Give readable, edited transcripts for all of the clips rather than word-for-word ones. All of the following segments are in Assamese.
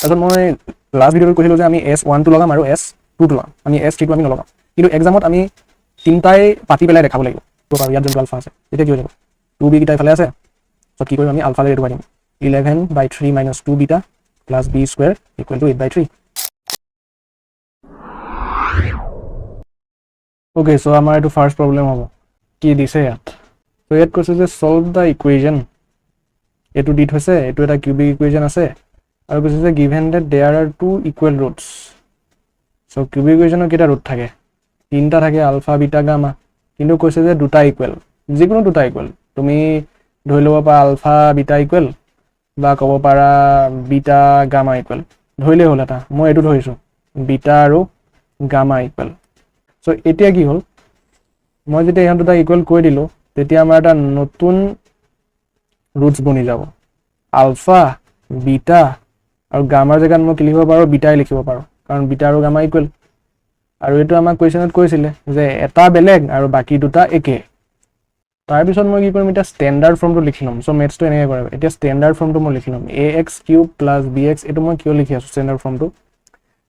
তাৰপিছত মই লাষ্ট ভিডিঅ'টো কৈছিলোঁ যে আমি S1 লগাম আৰু S2 লগাম, আমি S3 আমি নলগাম। কিন্তু এক্সামত আমি তিনিটাই পাতি পেলাই দেখাব লাগিব। ইয়াত যোনটো আলফা আছে তেতিয়া কি হৈ যাব, 2b কেইটা ইফালে আছে, চ' কি কৰিম আমি আলফালৈ এইটো পাৰিম 11/3 minus 2 beta plus b square equal to 8/3. Okay, so আমাৰ এইটো ফাৰ্ষ্ট প্ৰব্লেম হ'ব। কি দিছে ইয়াত? তো ইয়াত কৈছে যে solve the equation, এইটো দি থৈছে, এইটো এটা কিউবিক ইকুৱেশ্যন আছে, আৰু কৈছে যে given that there are two equal roots. So cubic ইকুৱেশ্যনৰ কেইটা ৰুট থাকে? তিনিটা থাকে, আলফা বিটা গামা, কিন্তু কৈছে যে দুটা ইকুৱেল, যিকোনো দুটা ইকুৱেল। তুমি ধৰি ল'ব পাৰা আলফা বিটা ইকুৱেল, বা ক'ব পাৰা বিটা গামা ইকুৱেল, ধৰিলেই হ'ল এটা। মই এইটো ধৰিছোঁ বিটা আৰু গামা ইকুৱেল। চ' এতিয়া কি হ'ল, মই যেতিয়া ইহঁত দুটা ইকুৱেল কৰি দিলোঁ, তেতিয়া আমাৰ এটা নতুন ৰুটছ বনি যাব। আলফা বিটা আৰু গামাৰ জেগাত মই কি লিখিব পাৰোঁ, বিটাই লিখিব পাৰোঁ, কাৰণ বিটা আৰু গামা ইকুৱেল। আৰু এইটো আমাক কুৱেশ্যনত কৈছিলে যে এটা বেলেগ আৰু বাকী দুটা একে। তাৰপিছত মই কি কৰিম, এতিয়া ষ্টেণ্ডাৰ্ড ফৰ্মটো লিখি ল'ম। চ' মেথছটো এনেকৈ কৰে, এতিয়া ষ্টেণ্ডাৰ্ড ফৰ্মটো মই লিখি ল'ম ax³ + bx। এইটো মই কিয় লিখি আছোঁ ষ্টেণ্ডাৰ্ড ফৰ্মটো,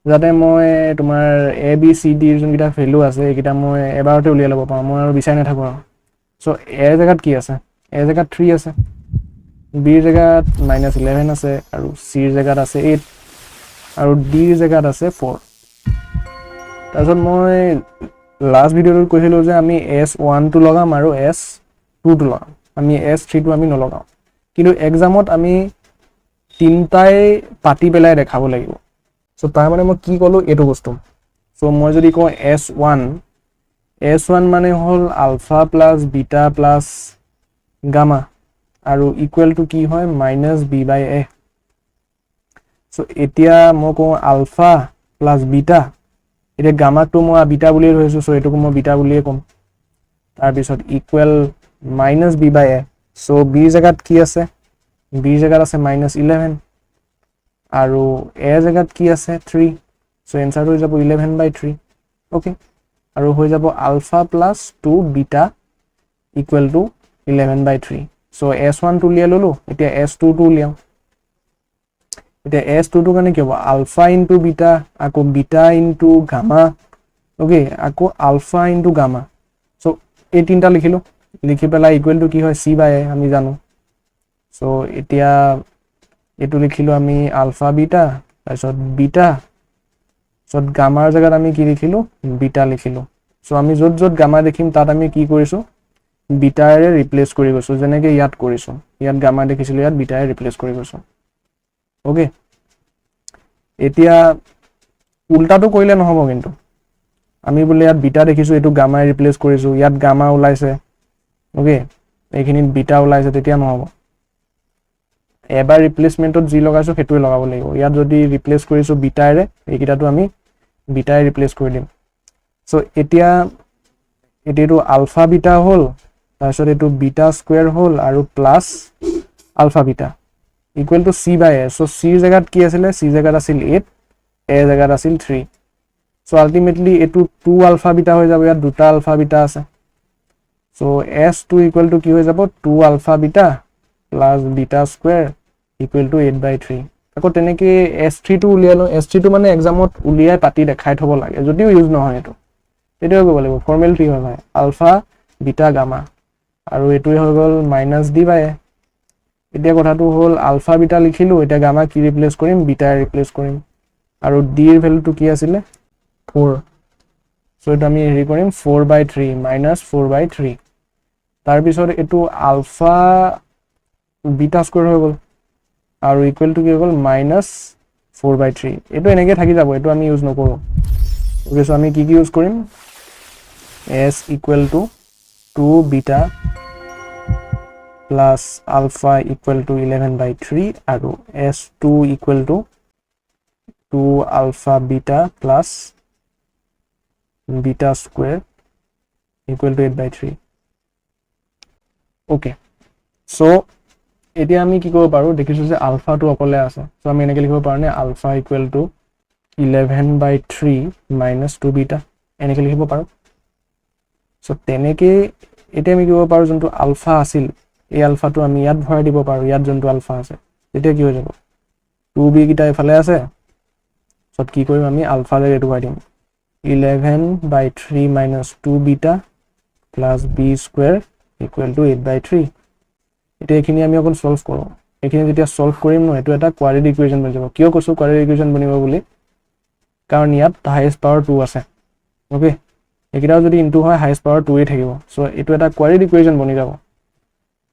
যাতে মই তোমাৰ এ বি চি ডিৰ যোনকেইটা ভেলু আছে এইকেইটা মই এবাৰতে উলিয়াই ল'ব পাৰোঁ, মই আৰু বিচাৰি নাথাকোঁ আৰু। চ' এৰ জেগাত কি আছে, এৰ জেগাত 3 আছে, বিৰ জেগাত -11 আছে, আৰু চিৰ জেগাত আছে 8, আৰু ডিৰ জেগাত আছে 4। তাৰপিছত মই লাষ্ট ভিডিঅ'টোত কৈছিলোঁ যে আমি S1 লগাম আৰু S2 লগাম, আমি S3 আমি নলগাওঁ। কিন্তু এক্সামত আমি তিনিটাই পাতি পেলাই দেখাব লাগিব। চ' তাৰ মানে মই কি ক'লোঁ এইটো বস্তু। চ' মই যদি কওঁ S1 মানে হ'ল alpha plus beta plus gamma, আৰু ইকুৱেল টু কি হয় -b/a। চ' এতিয়া মই কওঁ আলফা প্লাছ বিটা, এতিয়া গামাকটো মই বিটা বুলিয়ে ধৰিছোঁ, চ' এইটোকো মই বিটা বুলিয়ে ক'ম। তাৰপিছত ইকুৱেল -b/a। চ' বিৰ জেগাত কি আছে, বিৰ জেগাত আছে -11, আৰু এৰ জেগাত কি আছে 3, চ' এনচাৰটো হৈ যাব 11/3। অ'কে, আৰু হৈ যাব alpha plus 2 beta equal to 11/3। So' S1 উলিয়াই ল'লোঁ, এতিয়া S2 উলিয়াওঁ। এতিয়া S2 কাৰণে কি হ'ব, আলফা ইনটু বিটা, আকৌ বিটা ইনটু গামা, অ'কে, আকৌ আলফা ইনটু গামা। চ' এই তিনিটা লিখিলোঁ, লিখি পেলাই ইকুৱেল টু কি হয় c/a আমি জানো। চ' এতিয়া এইটো লিখিলোঁ আমি আলফা বিটা, তাৰপিছত বিটা, তাৰপিছত গামাৰ জেগাত আমি কি লিখিলোঁ, বিটা লিখিলোঁ। চ' আমি য'ত য'ত গামা দেখিম তাত আমি কি কৰিছোঁ, বিটাৰে ৰিপ্লেচ কৰি গৈছোঁ, যেনেকৈ ইয়াত কৰিছোঁ। ইয়াত গামা দেখিছিলোঁ, ইয়াত বিটাৰে ৰিপ্লেচ কৰি গৈছোঁ। অ'কে, এতিয়া উল্টাটো কৰিলে নহ'ব, কিন্তু আমি বোলে ইয়াত বিটা দেখিছোঁ, এইটো গামাই ৰিপ্লেচ কৰিছোঁ, ইয়াত গামা ওলাইছে, অ'কে, এইখিনিত বিটা ওলাইছে, তেতিয়া নহ'ব। এবাৰ ৰিপ্লেচমেণ্টত যি লগাইছোঁ সেইটোৱে লগাব লাগিব। ইয়াত যদি ৰিপ্লেচ কৰিছোঁ বিটাৰে, এইকেইটাটো আমি বিটাই ৰিপ্লেচ কৰি দিম। চ' এতিয়া এইটো আলফা বিটা হ'ল, তাৰপিছত এইটো বিটা স্কুৱেৰ হ'ল, আৰু plus alpha beta equal to c/a। So' চিৰ জেগাত কি আছিলে, চিৰ জেগাত আছিল 8, এ জেগাত আছিল 3। চ' আল্টিমেটলি এইটো 2 আলফা বিটা হৈ যাব, ইয়াত দুটা আলফা বিটা আছে। চ' S2 ইকুৱেল টু কি হৈ যাব, 2 alpha beta plus beta square equal to 8/3। আকৌ তেনেকৈ S3 উলিয়াই লওঁ। S3 মানে এক্সামত উলিয়াই পাতি দেখাই থ'ব লাগে, যদিও ইউজ নহয় এইটো, সেইটোৱে কৰিব লাগিব। ফৰ্মেলিটি হয় ভাই, আলফা বিটা গামা, আৰু এইটোৱে হৈ গ'ল -d/a। এতিয়া কথাটো হ'ল আলফা বিটা লিখিলোঁ, এতিয়া গামা কি ৰিপ্লেচ কৰিম, বিটাই ৰিপ্লেচ কৰিম, আৰু ডিৰ ভেলুটো কি আছিলে 4। চ' এইটো আমি হেৰি কৰিম 4/3 -4/3। তাৰপিছত এইটো আলফা বিটা স্কুৱেৰ হৈ গ'ল, আৰু ইকুৱেল টু কি হৈ গ'ল -4/3। এইটো এনেকৈ থাকি যাব, এইটো আমি ইউজ নকৰোঁ। গতিকে চ' আমি কি ইউজ কৰিম, S equal to 2 beta plus alpha equal to 11/3, আৰু S2 equal to 2 alpha beta plus beta square equal to 8/3। Okay, so' এতিয়া আমি কি কৰিব পাৰোঁ, দেখিছোঁ যে আলফাটো অকলে আছে। চ' আমি এনেকৈ লিখিব পাৰোঁ নে, আলফা ইকুৱেল টু 11/3 - 2 বিটা, এনেকৈ লিখিব পাৰোঁ। চ' তেনেকৈ এতিয়া আমি কি কৰিব পাৰোঁ, যোনটো আলফা আছিল এই আলফাটো আমি ইয়াত ভৰাই দিব পাৰোঁ, ইয়াত যোনটো আলফা আছে, তেতিয়া কি হৈ যাব, 2b কিটা এফালে আছে সব কি কৰিম আমি আলফা লৈ এটো পাই দিম 11/3 minus 2 beta plus b square equal to 8/3 এতিয়া এখিনি আমি অকল সলভ কৰোঁ এখিনি যেতিয়া সলভ কৰিম ন এটো এটা কোৱাড্ৰেটিক ইকুৱেচন বনি যাব কিয় কৈছো কোৱাড্ৰেটিক ইকুৱেচন বনিব বুলি কাৰণ ইয়াত হাইয়েস্ট পাৱাৰ 2 আছে ওকে একিটাও যদি ইনটু হয় হাইয়েস্ট পাৱাৰ 2 এ থাকিব সো এটো এটা কোৱাড্ৰেটিক ইকুৱেচন বনি যাব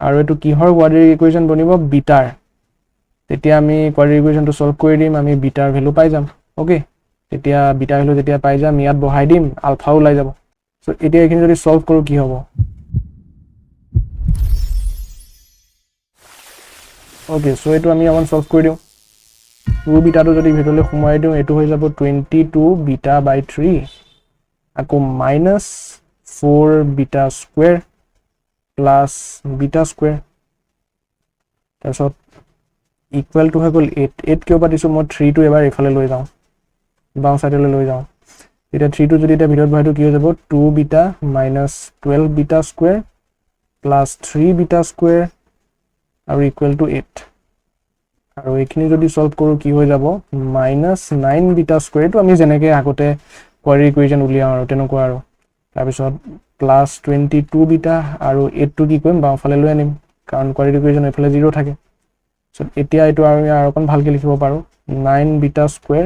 আৰু এটো কিহৰ কোৱাড্ৰেটিক ইকুৱেচন বনিব বিটাৰ তেতিয়া আমি কোৱাড্ৰেটিক ইকুৱেচনটো সলভ কৰি দিম আমি বিটাৰ ভ্যালু পাই যাম ওকে তেতিয়া বিটা ভ্যালু যেতিয়া পাই যাম ইয়াত বহাই দিম আলফা ওলাই যাব সো এতিয়া এখিনি যদি সলভ কৰো কি হ'ব ওকে সো এটো আমি অকন সলভ কৰি দিও 2 বিটাটো যদি ভিতৰলৈ সোমাই দিও এটো হৈ যাব 22 বিটা বাই 3 আকৌ minus 4 beta square plus beta square তাৰছত ইকুৱেল টু হৈ গল 8 কিয় পাতিছো মই 3 টো এবাৰ ইফালে লৈ যাও বাও সাইডলৈ লৈ যাও এটা 3 টো যদি এটা ভিতৰত বহাইটো কি হৈ যাব 2 beta minus 12 beta square plus 3 beta square আৰু ইকুৱেল টু 8 আৰু এখিনি যদি সলভ কৰো কি হৈ যাব -9 বিটা স্কয়াৰ এটো আমি যেনেকৈ আগতে কোৱাড্ৰেটিক ইকুৱেচন উলিয়াও আৰু তেনেকুৱা আৰু তাৰ পিছত +22 বিটা আৰু 8 টো কি কৰিম বাওফালে লৈ আনিম কাৰণ কোৱাড্ৰেটিক ইকুৱেচন এফালে 0 থাকে সো এতিয়া এটো আমি আৰু অকন ভালকৈ লিখিব পাৰো 9 beta square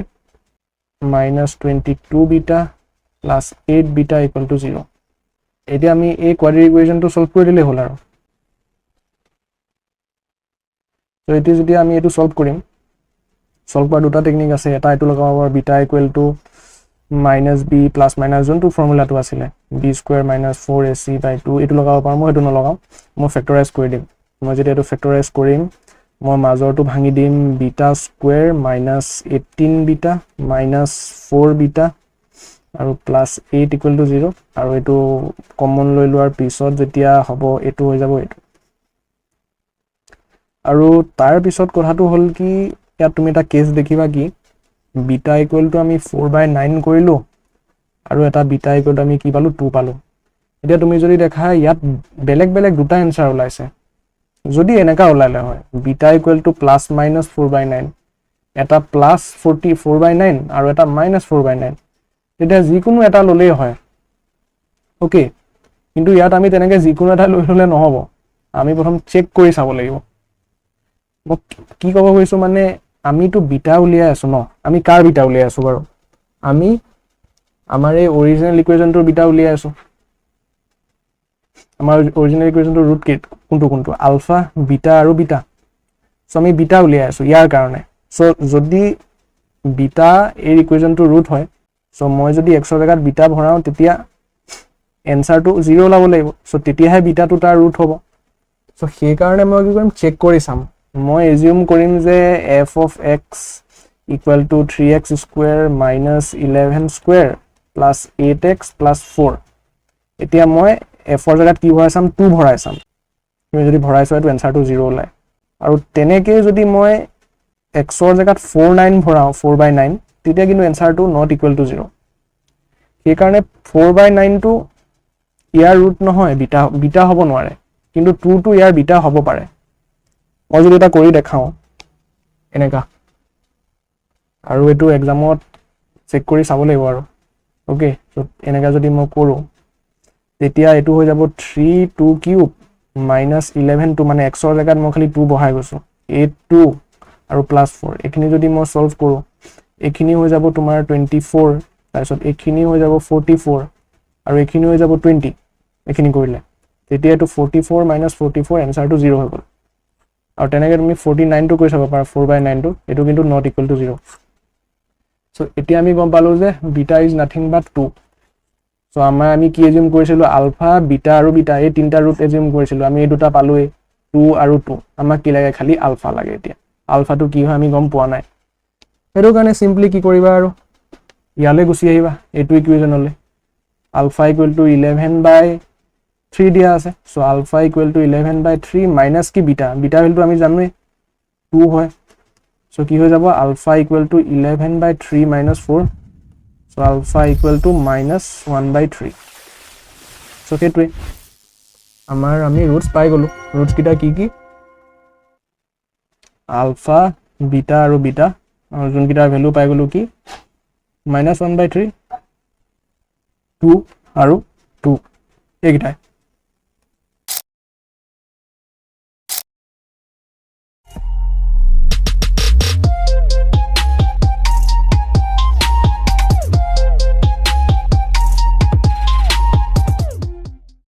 -22 beta plus 8 beta equal to 0 এতিয়া আমি এই কোৱাড্ৰেটিক ইকুৱেচনটো সলভ কৰি দিলে হল আৰু তো এটি যদি আমি এটো সলভ কৰিম সলভ কৰা দুটা টেকনিক আছে এটা এটো লগাব পাৰো beta equal to -b plus minus যোনটো ফৰ্মুলাটো আছিল b square minus 4ac/2 এটো লগাব পাৰো মই এটো নলগাও মই ফেক্টৰাইজ কৰি দিম মই যদি এটো ফেক্টৰাইজ কৰিম মই মাজৰটো ভাঙি দিম বিটা স্কয়াৰ -18 বিটা -4 বিটা আৰু +8 equal to 0 আৰু এটো কমন লৈ লোৱাৰ পিছত যেতিয়া হ'ব এটো হৈ যাব এটো আৰু তাৰ পিছত কথাটো হল কি ইয়াত তুমি এটা কেস দেখিবা কি বিটা equal to আমি 4/9 কৰিলো আৰু এটা বিটা equal to আমি কি পালো 2 পালো এতিয়া তুমি যদি দেখা ইয়াত বেলেগ বেলেগ দুটা আনসাৰ ওলাইছে যদি এনেকা ওলালে হয় বিটা equal to +-4/9 এটা +44/9 আৰু এটা -4/9 এটা যিকোনো এটা ললেই হয় ওকে কিন্তু ইয়াত আমি তেনেকৈ যিকোনো এটা লৈ ললে নহব আমি প্ৰথম চেক কৰি চাব লাগিব মই কি ক'ব গৈছো মানে আমিটো বিটা উলিয়াই আছো ন আমি কাৰ বিটা উলিয়াই আছো বাৰু আমি আমাৰ এই অৰিজিনাল ইকুৱেচনটোৰ বিটা উলিয়াই আছো আমাৰ অৰিজিনাল ইকুৱেচনটোৰ ৰুট কোনটো আলফা বিটা আৰু বিটা সো আমি বিটা উলিয়াই আছো ইয়াৰ কাৰণে সো যদি বিটা এই ইকুৱেচনটোৰ ৰুট হয় সো মই যদি x ৰ জাগাত বিটা ভৰাও তেতিয়া এনসাৰটো 0 ওলাব লাগিব সো তেতিয়াহে বিটাটো তাৰ ৰুট হ'ব সো সেই কাৰণে মই কি কৰিম চেক কৰি চাম মই এজিউম কৰিম যে f of x equal to 3x square minus 11 square plus 8x plus 4 এতিয়া মই f ৰ জাগাত কি ভৰাই চাম 2 ভৰাই চাম তুমি যদি ভৰাইছো এটো এনসাৰটো 0 ওলাই আৰু তেনেকৈ যদি মই x ৰ জাগাত 49 ভৰাও 4/9 তেতিয়া কিন্তু এনসাৰটো not equal to 0 সেই কাৰণে 4/9 টো ইয়াৰ ৰুট নহয় বিটা হ'ব নোৱাৰে কিন্তু 2 টো ইয়াৰ বিটা হ'ব পাৰে মই যদি এটা কৰি দেখাও এনেকা আৰু এটো এক্সামত চেক কৰি চাব লাগিব আৰু ওকে সো এনেকা যদি মই কৰো তেতিয়া এটো হৈ যাব 3 2 কিউব -11 টো মানে x ৰ জাগাত মই খালি 2 বহাই গৈছো 8 2 আৰু +4 এখিনি যদি মই সলভ কৰো এখিনি হৈ যাব তোমাৰ 24 তাৰপিছত এখিনি হৈ যাব 44 আৰু এখিনি হৈ যাব 20 এখিনি কৰিলে তেতিয়া এটো 44 - 44 এনসাৰটো 0 হৈ গল আৰু তেনেকৈ তুমি 49 টো কৰি চাব পাৰা 4/9 টো এটো কিন্তু not equal to 0 সো এতিয়া আমি গম পালো যে beta is nothing but 2 so আমি কি এজিউম কৰিছিলো আলফা বিটা আৰু বিটা এই তিনটা ৰুট এজিউম কৰিছিলো আমি এই দুটা পালোই 2 আৰু 2 আমাক কি লাগে খালি আলফা লাগে এতিয়া আলফাটো কি হয় আমি গম পোৱা নাই এটো কাৰণে সিম্পলি কি কৰিবা আৰু ইয়ালে গুছি আহিবা এটো ইকুৱেচনলে আলফা equal to 11/3 দিয়া আছে so alpha equal to 11/3 minus কি বিটা ভ্যালুটো আমি জানোই 2 হয় সো কি হৈ যাব ULFA equal to 11/3 minus 4 so alpha equal to -1/3 so কেটুৱে আমাৰ আমি ৰুটস পাই গলো ৰুটস কিটা কি আলফা বিটা আৰু বিটা আৰু যোনকেইটাৰ ভ্যালু পাই গলো কি -1/3 2 আৰু 2 এইকেইটাই